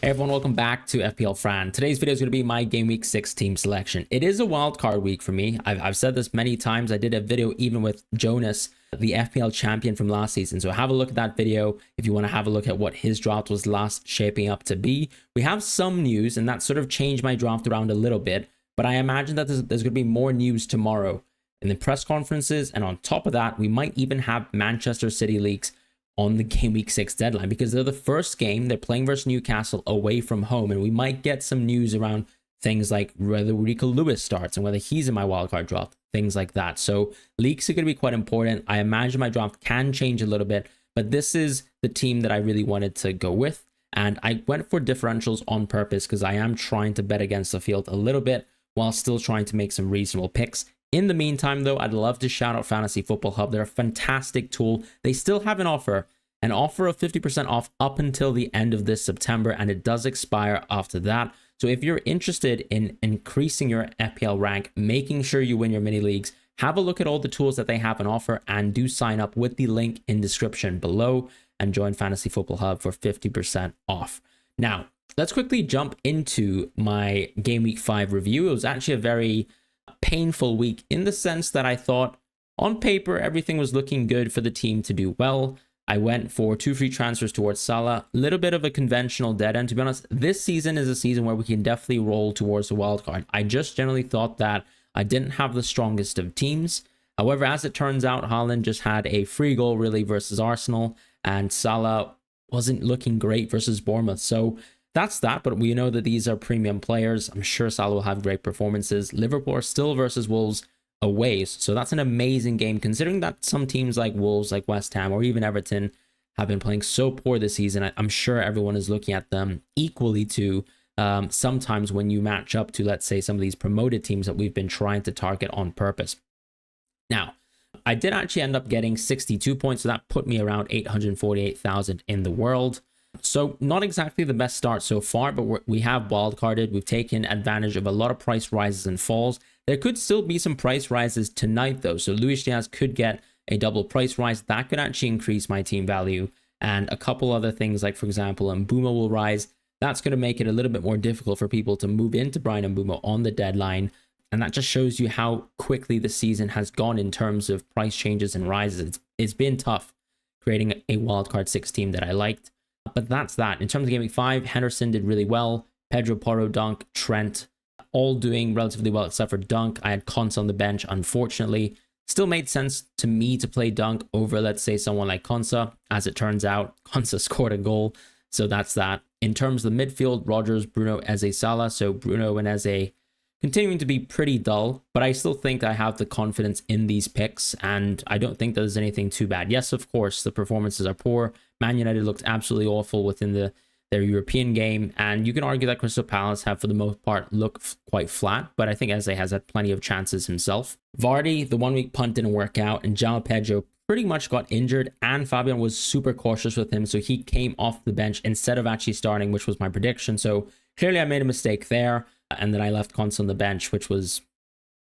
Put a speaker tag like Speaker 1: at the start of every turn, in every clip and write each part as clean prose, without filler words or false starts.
Speaker 1: Hey everyone, welcome back to FPL Fran. Today's video is going to be my Game Week 6 team selection. It is a wildcard week for me. I've said this many times. I did a video even with Jonas, the FPL champion from last season. So have a look at that video if you want to have a look at what his draft was last shaping up to be. We have some news and that sort of changed my draft around a little bit. But I imagine that there's going to be more news tomorrow in the press conferences. And on top of that, we might even have Manchester City leaks on the Game Week 6 deadline because they're the first game. They're playing versus Newcastle away from home, and we might get some news around things like whether Rico Lewis starts and whether he's in my wildcard draft, things like that. So leaks are going to be quite important. I imagine my draft can change a little bit, but this is the team that I really wanted to go with, and I went for differentials on purpose because I am trying to bet against the field a little bit while still trying to make some reasonable picks. In the meantime, though, I'd love to shout out Fantasy Football Hub. They're a fantastic tool. They still have an offer of 50% off up until the end of this September, and it does expire after that. So if you're interested in increasing your FPL rank, making sure you win your mini leagues, have a look at all the tools that they have on offer and do sign up with the link in description below and join Fantasy Football Hub for 50% off. Now, let's quickly jump into my Game Week 5 review. It was actually a very painful week in the sense that I thought on paper everything was looking good for the team to do well. I went for 2 free transfers towards Salah, a little bit of a conventional dead end. To be honest, this season is a season where we can definitely roll towards the wild card. I just generally thought that I didn't have the strongest of teams. However, as it turns out, Haaland just had a free goal really versus Arsenal, and Salah wasn't looking great versus Bournemouth. So that's that, but we know that these are premium players. I'm sure Salah will have great performances. Liverpool are still versus Wolves away, so that's an amazing game considering that some teams like Wolves, like West Ham, or even Everton have been playing so poor this season. I'm sure everyone is looking at them equally to sometimes when you match up to, let's say, some of these promoted teams that we've been trying to target on purpose. Now, I did actually end up getting 62 points, so that put me around 848,000 in the world. So not exactly the best start so far, but we have wildcarded. We've taken advantage of a lot of price rises and falls. There could still be some price rises tonight, though. So Luis Diaz could get a double price rise. That could actually increase my team value. And a couple other things like, for example, Mbeumo will rise. That's going to make it a little bit more difficult for people to move into Brian Mbeumo on the deadline. And that just shows you how quickly the season has gone in terms of price changes and rises. It's been tough creating a wildcard 6 team that I liked. But that's that. In terms of Game Week 5, Henderson did really well. Pedro Porro, Dunk, Trent, all doing relatively well except for Dunk. I had Konsa on the bench, unfortunately. Still made sense to me to play Dunk over, let's say, someone like Konsa. As it turns out, Konsa scored a goal. So that's that. In terms of the midfield, Rodgers, Bruno, Eze, Salah. So Bruno and Eze continuing to be pretty dull, but I still think I have the confidence in these picks, and I don't think there's anything too bad. Yes, of course, the performances are poor. Man United looked absolutely awful within their European game, and you can argue that Crystal Palace have, for the most part, looked quite flat, but I think Eze has had plenty of chances himself. Vardy, the 1 week punt didn't work out, and João Pedro pretty much got injured, and Fabian was super cautious with him, so he came off the bench instead of actually starting, which was my prediction. So clearly I made a mistake there. And then I left Konsa on the bench, which was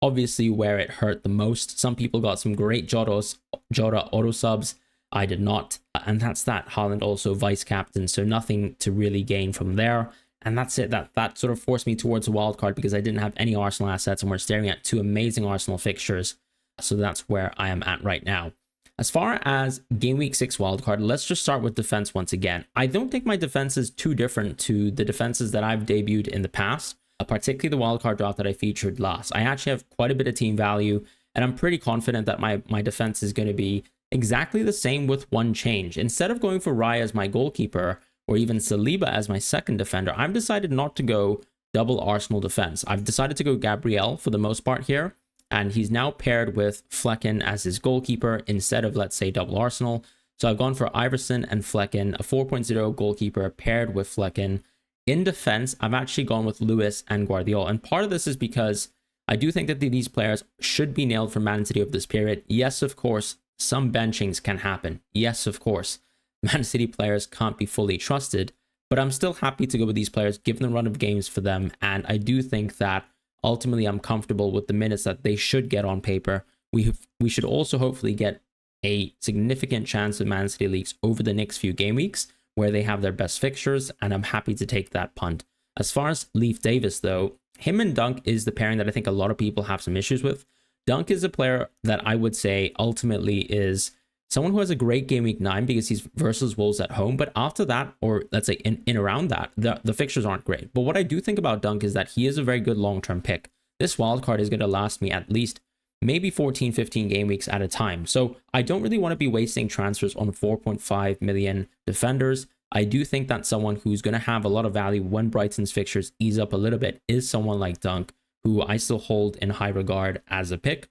Speaker 1: obviously where it hurt the most. Some people got some great Jota auto subs. I did not. And that's that. Haaland also vice captain, so nothing to really gain from there. And that's it. That sort of forced me towards a wild card because I didn't have any Arsenal assets, and we're staring at 2 amazing Arsenal fixtures. So that's where I am at right now. As far as Game Week 6 wildcard, let's just start with defense once again. I don't think my defense is too different to the defenses that I've debuted in the past. Particularly the wildcard draft that I featured last. I actually have quite a bit of team value, and I'm pretty confident that my defense is going to be exactly the same with one change. Instead of going for Raya as my goalkeeper or even Saliba as my second defender, I've decided not to go double Arsenal defense. I've decided to go Gabriel for the most part here, and he's now paired with Flecken as his goalkeeper instead of, let's say, double Arsenal. So I've gone for Iverson and Flecken, a 4.0 goalkeeper paired with Flecken. In defense, I've actually gone with Lewis and Guardiola. And part of this is because I do think that these players should be nailed for Man City over this period. Yes, of course, some benchings can happen. Yes, of course, Man City players can't be fully trusted. But I'm still happy to go with these players, given the run of games for them. And I do think that ultimately I'm comfortable with the minutes that they should get on paper. We should also hopefully get a significant chance of Man City leaks over the next few game weeks, where they have their best fixtures, and I'm happy to take that punt. As far as Leif Davis, though, him and Dunk is the pairing that I think a lot of people have some issues with. Dunk is a player that I would say ultimately is someone who has a great game week 9 because he's versus Wolves at home. But after that, or let's say in around that, the fixtures aren't great. But what I do think about Dunk is that he is a very good long-term pick. This wildcard is going to last me at least maybe 14, 15 game weeks at a time. So I don't really want to be wasting transfers on 4.5 million defenders. I do think that someone who's going to have a lot of value when Brighton's fixtures ease up a little bit is someone like Dunk, who I still hold in high regard as a pick.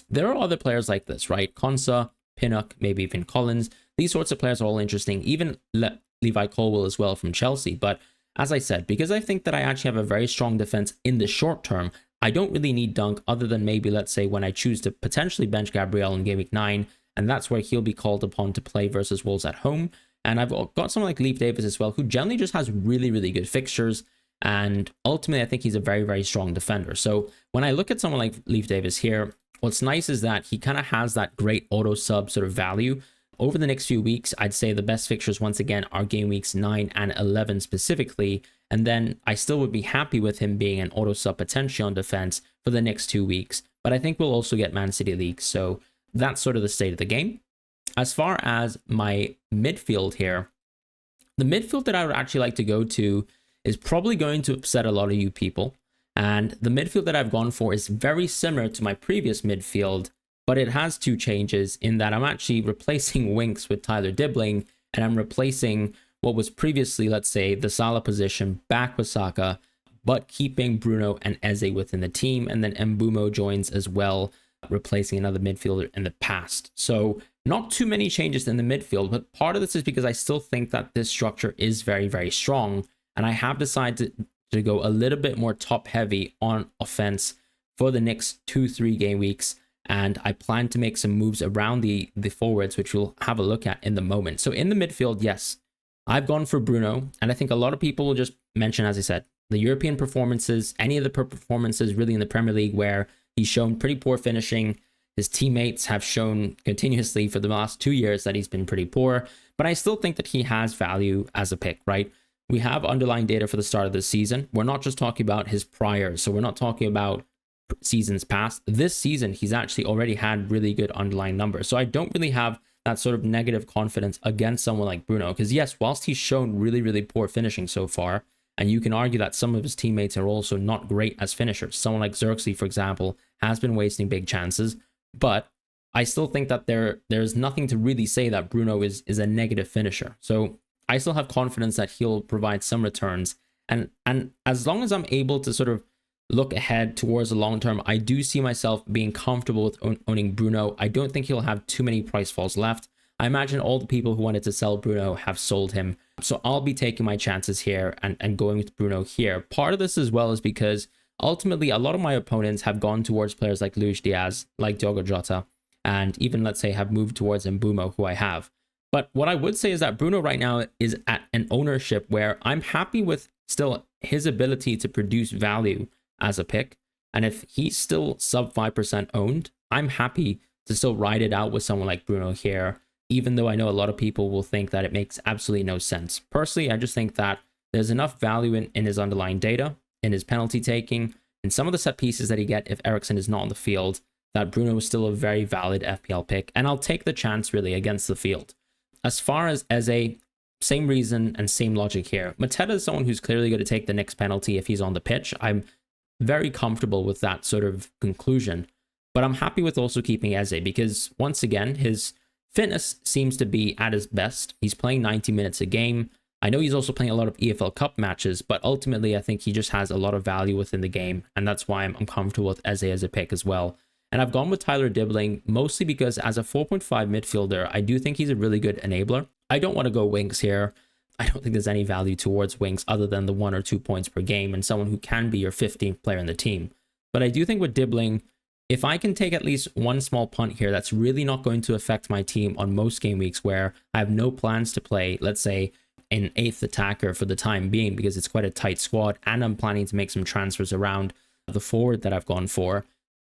Speaker 1: There are other players like this, right? Konsa, Pinnock, maybe even Collins. These sorts of players are all interesting. Even Levi Colwill as well from Chelsea. But as I said, because I think that I actually have a very strong defense in the short term, I don't really need Dunk other than maybe, let's say, when I choose to potentially bench Gabriel in Game Week 9, and that's where he'll be called upon to play versus Wolves at home. And I've got someone like Leif Davis as well, who generally just has really, really good fixtures. And ultimately, I think he's a very, very strong defender. So when I look at someone like Leif Davis here, what's nice is that he kind of has that great auto sub sort of value. Over the next few weeks, I'd say the best fixtures once again are game weeks 9 and 11 specifically. And then I still would be happy with him being an auto sub potentially on defense for the next 2 weeks. But I think we'll also get Man City leaks. So that's sort of the state of the game. As far as my midfield here, the midfield that I would actually like to go to is probably going to upset a lot of you people. And the midfield that I've gone for is very similar to my previous midfield, but it has 2 changes in that I'm actually replacing Winks with Tyler Dibbling, and I'm replacing what was previously, let's say, the Salah position back with Saka, but keeping Bruno and Eze within the team. And then Mbumo joins as well, replacing another midfielder in the past. So not too many changes in the midfield, but part of this is because I still think that this structure is very, very strong. And I have decided to go a little bit more top heavy on offense for the next 2-3 game weeks. And I plan to make some moves around the forwards, which we'll have a look at in the moment. So in the midfield, yes, I've gone for Bruno. And I think a lot of people will just mention, as I said, the European performances, any of the performances really in the Premier League where he's shown pretty poor finishing. His teammates have shown continuously for the last 2 years that he's been pretty poor, but I still think that he has value as a pick, right? We have underlying data for the start of the season. We're not just talking about his priors, so we're not talking about seasons past. This season, he's actually already had really good underlying numbers. So I don't really have that sort of negative confidence against someone like Bruno, because yes, whilst he's shown really, really poor finishing so far, and you can argue that some of his teammates are also not great as finishers. Someone like Xerxes, for example, has been wasting big chances. But I still think that there's nothing to really say that Bruno is a negative finisher. So I still have confidence that he'll provide some returns. And as long as I'm able to sort of look ahead towards the long term, I do see myself being comfortable with owning Bruno. I don't think he'll have too many price falls left. I imagine all the people who wanted to sell Bruno have sold him. So I'll be taking my chances here and going with Bruno here. Part of this as well is because ultimately, a lot of my opponents have gone towards players like Luis Diaz, like Diogo Jota, and even, let's say, have moved towards Mbumo, who I have. But what I would say is that Bruno right now is at an ownership where I'm happy with still his ability to produce value as a pick. And if he's still sub 5% owned, I'm happy to still ride it out with someone like Bruno here, even though I know a lot of people will think that it makes absolutely no sense. Personally, I just think that there's enough value in his underlying data, in his penalty taking, and some of the set pieces that he get if Eriksen is not on the field, that Bruno is still a very valid FPL pick, and I'll take the chance really against the field. As far as Eze, same reason and same logic here. Mateta is someone who's clearly going to take the next penalty if he's on the pitch. I'm very comfortable with that sort of conclusion, but I'm happy with also keeping Eze because once again, his fitness seems to be at his best. He's playing 90 minutes a game. I know he's also playing a lot of EFL Cup matches, but ultimately I think he just has a lot of value within the game, and that's why I'm comfortable with Eze as a pick as well. And I've gone with Tyler Dibbling mostly because as a 4.5 midfielder, I do think he's a really good enabler. I don't want to go Winks here. I don't think there's any value towards Winks other than the 1 or 2 points per game and someone who can be your 15th player in the team. But I do think with Dibbling, if I can take at least one small punt here, that's really not going to affect my team on most game weeks where I have no plans to play, let's say, an 8th attacker for the time being because it's quite a tight squad and I'm planning to make some transfers around the forward that I've gone for.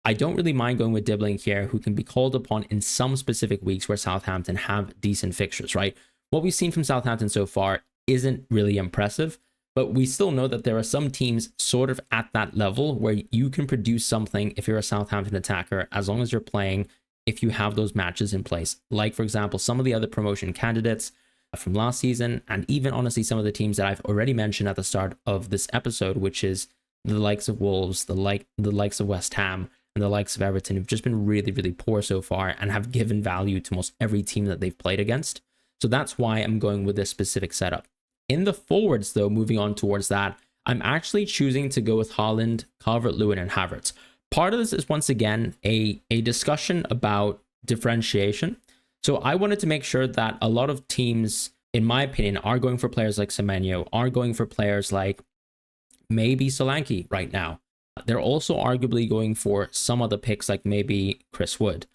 Speaker 1: I don't really mind going with Dibbling here, who can be called upon in some specific weeks where Southampton have decent fixtures, right? what we've seen from Southampton so far isn't really impressive, but we still know that there are some teams sort of at that level where you can produce something if you're a Southampton attacker, as long as you're playing, if you have those matches in place. Like, for example, some of the other promotion candidates from last season, and even honestly some of the teams that I've already mentioned at the start of this episode, which is the likes of Wolves, the likes of West Ham, and the likes of Everton, who've just been really, really poor so far and have given value to most every team that they've played against. So that's why I'm going with this specific setup. In the forwards, though, moving on towards that, I'm actually choosing to go with Haaland, Calvert-Lewin, and Havertz. Part of this is, once again, a discussion about differentiation. So I wanted to make sure that a lot of teams, in my opinion, are going for players like Semenyo, are going for players like maybe Solanke right now. They're also arguably going for some other picks like maybe Chris Wood.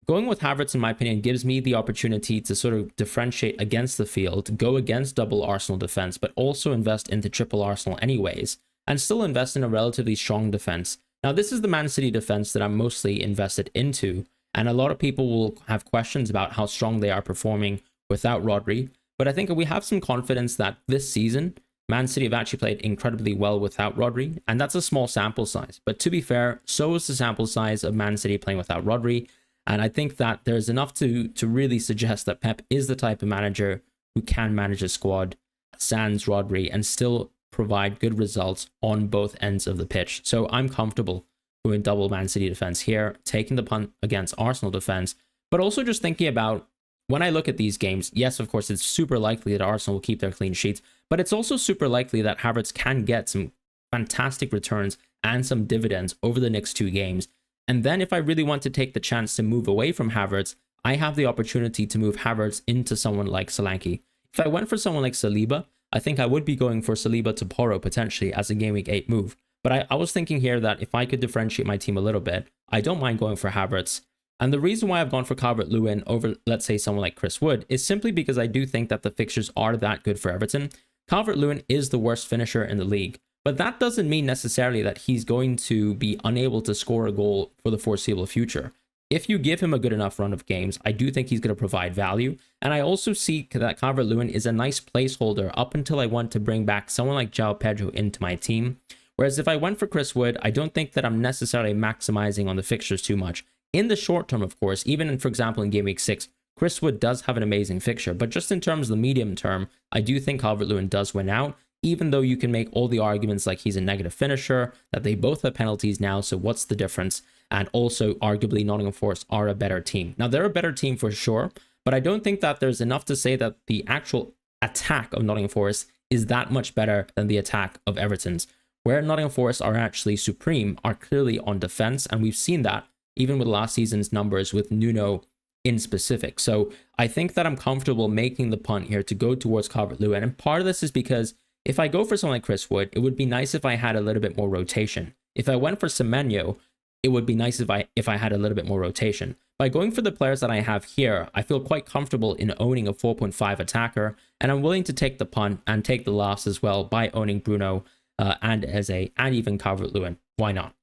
Speaker 1: Going with Havertz, in my opinion, gives me the opportunity to sort of differentiate against the field, go against double Arsenal defense, but also invest into triple Arsenal anyways, and still invest in a relatively strong defense. Now, this is the Man City defense that I'm mostly invested into, and a lot of people will have questions about how strong they are performing without Rodri, but I think we have some confidence that this season, Man City have actually played incredibly well without Rodri, and that's a small sample size. But to be fair, so is the sample size of Man City playing without Rodri, and I think that there's enough to really suggest that Pep is the type of manager who can manage a squad sans Rodri and still provide good results on both ends of the pitch. So I'm comfortable doing double Man City defense here, taking the punt against Arsenal defense, but also just thinking about when I look at these games, yes, of course, it's super likely that Arsenal will keep their clean sheets, but it's also super likely that Havertz can get some fantastic returns and some dividends over the next two games. And then if I really want to take the chance to move away from Havertz, I have the opportunity to move Havertz into someone like Solanke. If I went for someone like Saliba, I think I would be going for Saliba to Porro potentially as a Game Week 8 move. But I was thinking here that if I could differentiate my team a little bit, I don't mind going for Havertz. And the reason why I've gone for Calvert-Lewin over, let's say, someone like Chris Wood is simply because I do think that the fixtures are that good for Everton. Calvert-Lewin is the worst finisher in the league, but that doesn't mean necessarily that he's going to be unable to score a goal for the foreseeable future. If you give him a good enough run of games, I do think he's going to provide value. And I also see that Calvert-Lewin is a nice placeholder up until I want to bring back someone like João Pedro into my team. Whereas if I went for Chris Wood, I don't think that I'm necessarily maximizing on the fixtures too much. In the short term, of course, even in, for example, in Game Week 6, Chris Wood does have an amazing fixture. But just in terms of the medium term, I do think Calvert-Lewin does win out, even though you can make all the arguments like he's a negative finisher, that they both have penalties now, so what's the difference? And also, arguably, Nottingham Forest are a better team. Now, they're a better team for sure, but I don't think that there's enough to say that the actual attack of Nottingham Forest is that much better than the attack of Everton's. Where Nottingham Forest are actually supreme are clearly on defense, and we've seen that even with last season's numbers with Nuno in specific. So I think that I'm comfortable making the punt here to go towards Calvert-Lewin, and part of this is because if I go for someone like Chris Wood, it would be nice if I had a little bit more rotation. If I went for Semenyo, it would be nice if I had a little bit more rotation. By going for the players that I have here, I feel quite comfortable in owning a 4.5 attacker, and I'm willing to take the punt and take the loss as well by owning Bruno and even Calvert-Lewin. Why not?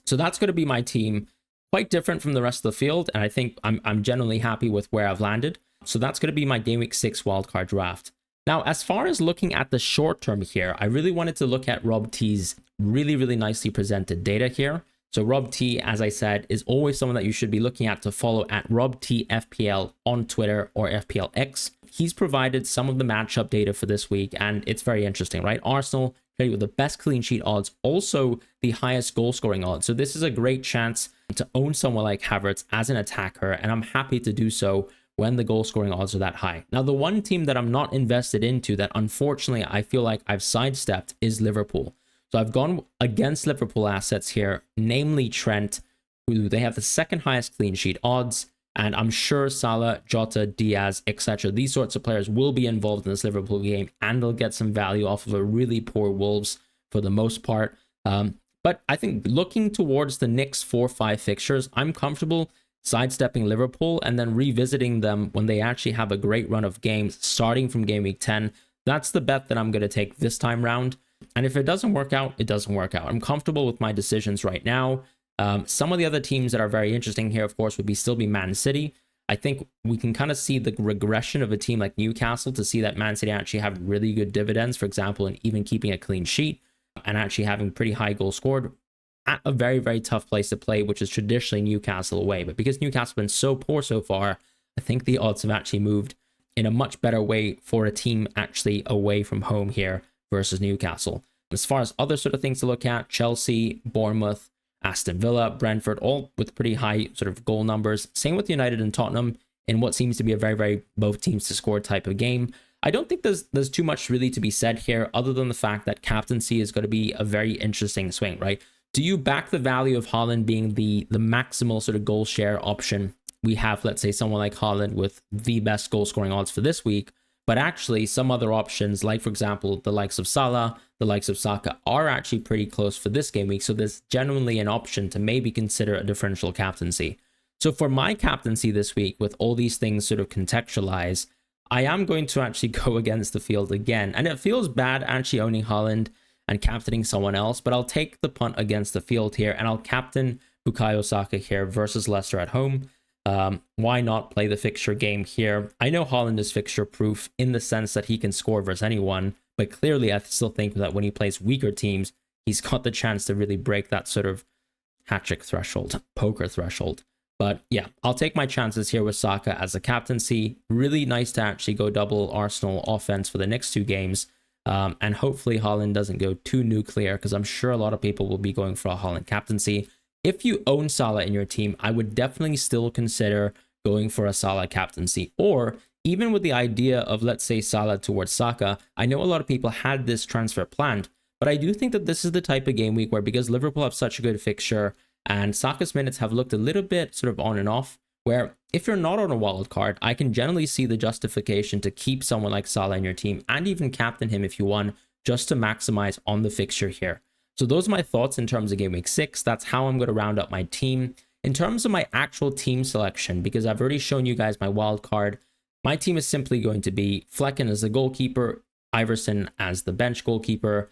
Speaker 1: So that's going to be my team. Quite different from the rest of the field, and I think I'm generally happy with where I've landed. So that's going to be my Game Week 6 wildcard draft. Now, as far as looking at the short term here, I really wanted to look at Rob T's really, really nicely presented data here. So Rob T, as I said, is always someone that you should be looking at to follow at Rob T FPL on Twitter or FPLX. He's provided some of the matchup data for this week, and it's very interesting, right? Arsenal played with the best clean sheet odds, also the highest goal scoring odds. So this is a great chance to own someone like Havertz as an attacker, and I'm happy to do so when the goal scoring odds are that high. Now, the one team that I'm not invested into that unfortunately I feel like I've sidestepped is Liverpool. So I've gone against Liverpool assets here, namely Trent, who they have the second highest clean sheet odds, and I'm sure Salah, Jota, Diaz, etc. These sorts of players will be involved in this Liverpool game, and they'll get some value off of a really poor Wolves for the most part. But I think looking towards the next 4-5 fixtures, I'm comfortable sidestepping Liverpool and then revisiting them when they actually have a great run of games starting from Game Week 10. That's the bet that I'm going to take this time round. And if it doesn't work out, it doesn't work out. I'm comfortable with my decisions right now. Some of the other teams that are very interesting here, of course, would still be Man City. I think we can kind of see the regression of a team like Newcastle to see that Man City actually have really good dividends, for example, in even keeping a clean sheet and actually having pretty high goals scored at a very, very tough place to play, which is traditionally Newcastle away. But because Newcastle has been so poor so far, I think the odds have actually moved in a much better way for a team actually away from home here versus Newcastle. As far as other sort of things to look at, Chelsea, Bournemouth, Aston Villa, Brentford, all with pretty high sort of goal numbers. Same with United and Tottenham in what seems to be a very, very both teams to score type of game. I don't think there's too much really to be said here other than the fact that captaincy is going to be a very interesting swing, right? Do you back the value of Haaland being the maximal sort of goal share option? We have, let's say, someone like Haaland with the best goal scoring odds for this week, but actually some other options, like for example, the likes of Salah, the likes of Saka are actually pretty close for this game week. So there's genuinely an option to maybe consider a differential captaincy. So for my captaincy this week, with all these things sort of contextualized, I am going to actually go against the field again. And it feels bad actually owning Haaland and captaining someone else, but I'll take the punt against the field here and I'll captain Bukayo Saka here versus Leicester at home. Why not play the fixture game here? I know Haaland is fixture proof in the sense that he can score versus anyone, but clearly I still think that when he plays weaker teams, he's got the chance to really break that sort of hat-trick threshold, poker threshold. But yeah, I'll take my chances here with Saka as a captaincy. Really nice to actually go double Arsenal offense for the next two games. And hopefully Haaland doesn't go too nuclear, because I'm sure a lot of people will be going for a Haaland captaincy. If you own Salah in your team, I would definitely still consider going for a Salah captaincy. Or even with the idea of, let's say, Salah towards Saka, I know a lot of people had this transfer planned, but I do think that this is the type of game week where, because Liverpool have such a good fixture and Saka's minutes have looked a little bit sort of on and off, where if you're not on a wild card, I can generally see the justification to keep someone like Salah in your team and even captain him if you want, just to maximize on the fixture here. So those are my thoughts in terms of Game Week 6. That's how I'm going to round up my team. In terms of my actual team selection, because I've already shown you guys my wild card, my team is simply going to be Flecken as the goalkeeper, Iverson as the bench goalkeeper.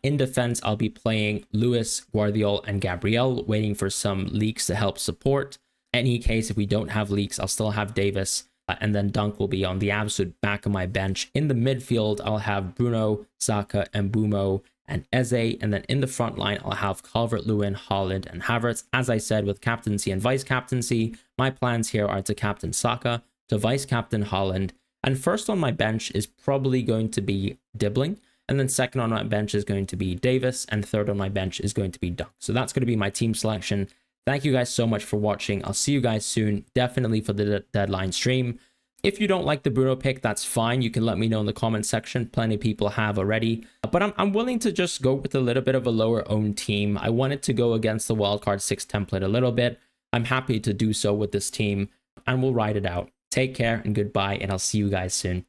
Speaker 1: In defense, I'll be playing Lewis, Guardiola, and Gabriel, waiting for some leaks to help support. Any case, if we don't have leaks, I'll still have Davis, and then Dunk will be on the absolute back of my bench. In the midfield, I'll have Bruno, Saka, and Mbumo, and Eze, and then in the front line, I'll have Calvert-Lewin, Haaland, and Havertz. As I said, with captaincy and vice-captaincy, my plans here are to captain Saka, to vice-captain Haaland, and first on my bench is probably going to be Dibbling, and then second on my bench is going to be Davis, and third on my bench is going to be Dunk. So that's going to be my team selection. Thank you guys so much for watching. I'll see you guys soon, definitely for the deadline stream. If you don't like the Bruno pick, that's fine. You can let me know in the comment section. Plenty of people have already. But I'm willing to just go with a little bit of a lower owned team. I wanted to go against the wildcard 6 template a little bit. I'm happy to do so with this team, and we'll ride it out. Take care and goodbye, and I'll see you guys soon.